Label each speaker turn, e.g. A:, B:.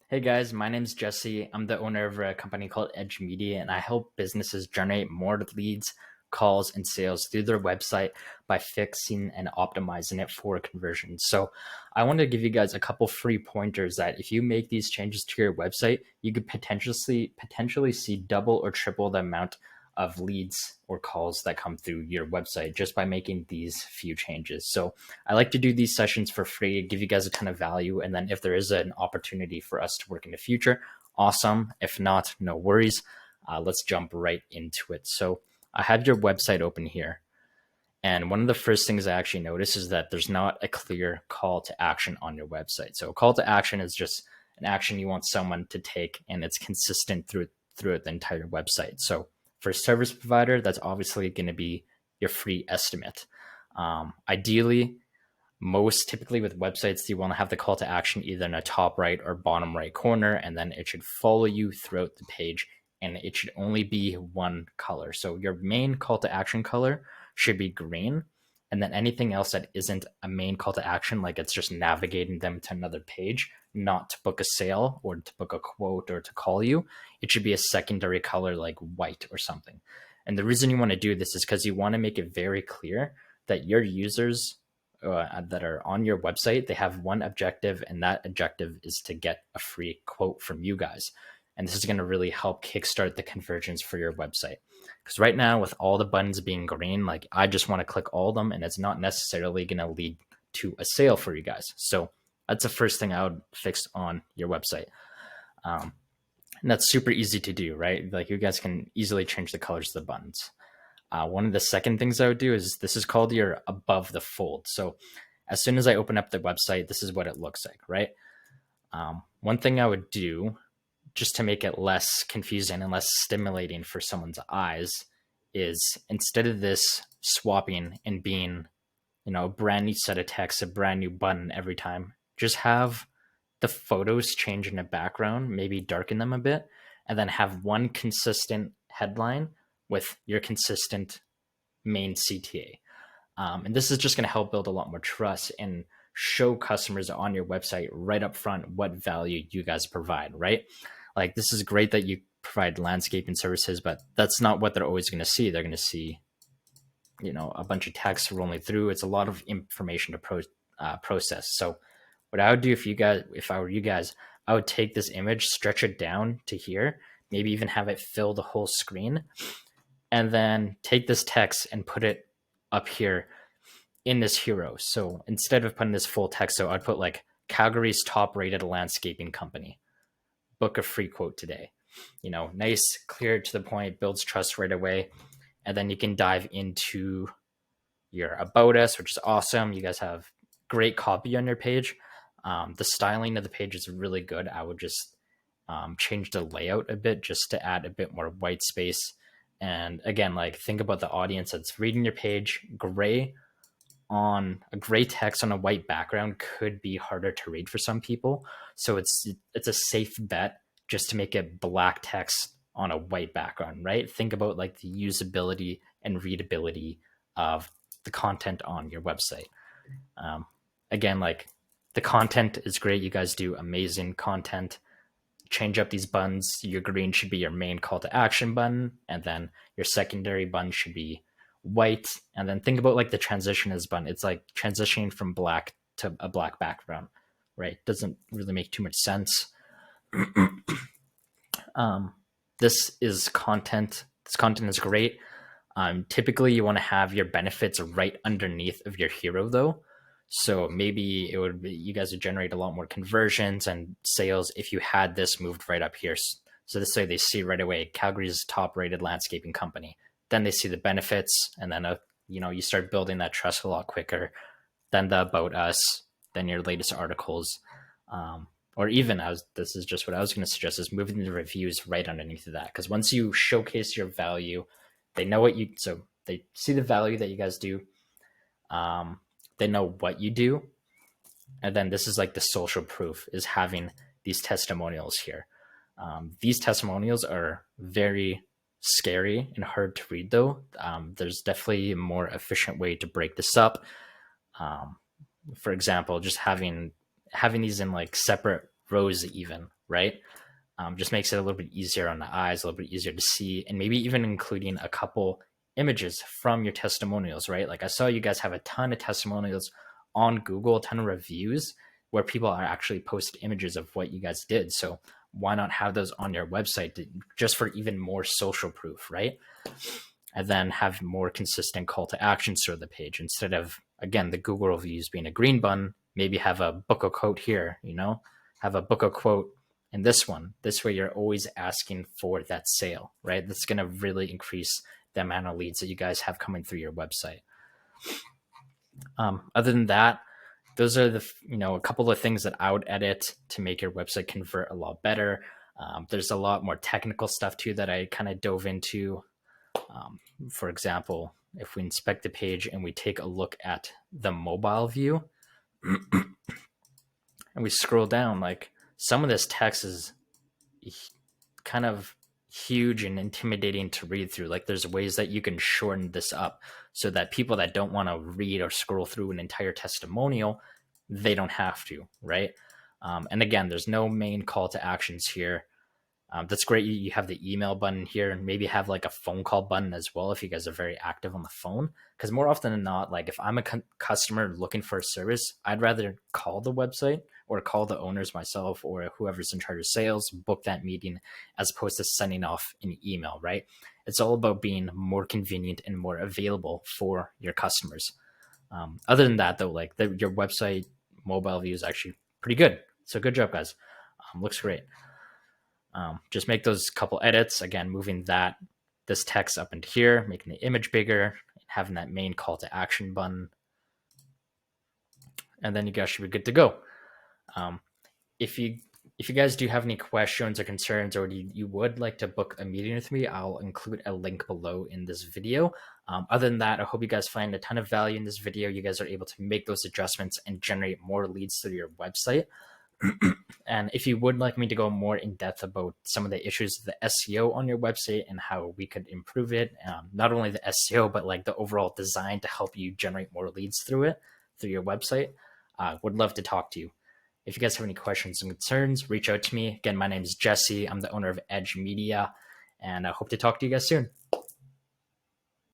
A: Hey guys, my name's Jesse. I'm the owner of a company called Edge Media, and I help businesses generate more leads, calls, and sales through their website by fixing and optimizing it for conversions. So, I want to give you guys a couple free pointers that if you make these changes to your website, you could potentially see double or triple the amount of leads or calls that come through your website just by making these few changes. So, I like to do these sessions for free, give you guys a ton of value. And then if there is an opportunity for us to work in the future, awesome. If not, no worries. Let's jump right into it. So I have your website open here. And one of the first things I actually notice is that there's not a clear call to action on your website. So a call to action is just an action you want someone to take, and it's consistent throughout the entire website. So for a service provider, that's obviously going to be your free estimate. Ideally, most typically with websites, you want to have the call to action either in a top right or bottom right corner, and then it should follow you throughout the page, and it should only be one color. So your main call to action color should be green, and then anything else that isn't a main call to action, like it's just navigating them to another page, not to book a sale or to book a quote or to call you, it should be a secondary color like white or something. And the reason you want to do this is because you want to make it very clear that your users that are on your website, they have one objective, and that objective is to get a free quote from you guys. And this is going to really help kickstart the conversions for your website. Because right now, with all the buttons being green, like I just want to click all of them, and it's not necessarily going to lead to a sale for you guys. So that's the first thing I would fix on your website. And that's super easy to do, right? Like you guys can easily change the colors of the buttons. One of the second things I would do is this is called your above the fold. So as soon as I open up the website, this is what it looks like, right? One thing I would do just to make it less confusing and less stimulating for someone's eyes is instead of this swapping and being, a brand new set of text, a brand new button every time, just have the photos change in the background, maybe darken them a bit, and then have one consistent headline with your consistent main CTA. And this is just going to help build a lot more trust and show customers on your website right up front what value you guys provide, right? Like this is great that you provide landscaping services, but that's not what they're always going to see. They're going to see, a bunch of text rolling through. It's a lot of information to process. So what I would do if I were you guys, I would take this image, stretch it down to here, maybe even have it fill the whole screen, and then take this text and put it up here in this hero. So instead of putting this full text, so I'd put like Calgary's top rated landscaping company, book a free quote today. Nice, clear to the point, builds trust right away. And then you can dive into your about us, which is awesome. You guys have great copy on your page. The styling of the page is really good. I would just change the layout a bit just to add a bit more white space. And again, like think about the audience that's reading your page. Gray text on a white background could be harder to read for some people. So it's a safe bet just to make it black text on a white background, right? Think about like the usability and readability of the content on your website. Again, like the content is great. You guys do amazing content. Change up these buttons. Your green should be your main call to action button, and then your secondary button should be white. And then think about like the transition as button. It's like transitioning from black to a black background, right? Doesn't really make too much sense. This is content. This content is great. Typically, you want to have your benefits right underneath of your hero, though. So maybe you guys would generate a lot more conversions and sales if you had this moved right up here. So this way they see right away Calgary's top rated landscaping company. Then they see the benefits, and then you start building that trust a lot quicker. Then the about us, then your latest articles, or even this is just what I was going to suggest is moving the reviews right underneath of that, because once you showcase your value, they know so they see the value that you guys do. They know what you do. And then this is like the social proof, is having these testimonials here. These testimonials are very scary and hard to read, though. There's definitely a more efficient way to break this up. For example, just having these in like separate rows even, right? Just makes it a little bit easier on the eyes, a little bit easier to see, and maybe even including a couple images from your testimonials, right? Like I saw you guys have a ton of testimonials on Google, a ton of reviews where people are actually post images of what you guys did. So why not have those on your website just for even more social proof, right? And then have more consistent call to actions through the page instead of, again, the Google reviews being a green button. Maybe have a book a quote here, have a book a quote in this one. This way you're always asking for that sale, right? That's going to really increase the amount of leads that you guys have coming through your website. Other than that, those are a couple of things that I would edit to make your website convert a lot better. There's a lot more technical stuff too that I kind of dove into. For example, if we inspect the page and we take a look at the mobile view and we scroll down, like some of this text is kind of huge and intimidating to read through. Like there's ways that you can shorten this up so that people that don't want to read or scroll through an entire testimonial, they don't have to, right? And again, there's no main call to actions here. That's great. You have the email button here and maybe have like a phone call button as well if you guys are very active on the phone. Because more often than not, like if I'm a customer looking for a service, I'd rather call the website or call the owners myself or whoever's in charge of sales, book that meeting as opposed to sending off an email, right? It's all about being more convenient and more available for your customers. Other than that, though, like your website mobile view is actually pretty good. So good job, guys. Looks great. Just make those couple edits. Again, moving this text up into here, making the image bigger, having that main call to action button. And then you guys should be good to go. If you guys do have any questions or concerns, or you would like to book a meeting with me, I'll include a link below in this video. Other than that, I hope you guys find a ton of value in this video. You guys are able to make those adjustments and generate more leads through your website. And if you would like me to go more in depth about some of the issues of the SEO on your website and how we could improve it, not only the SEO, but like the overall design to help you generate more leads through your website, would love to talk to you. If you guys have any questions and concerns, reach out to me. Again, my name is Jesse. I'm the owner of Edge Media, and I hope to talk to you guys soon.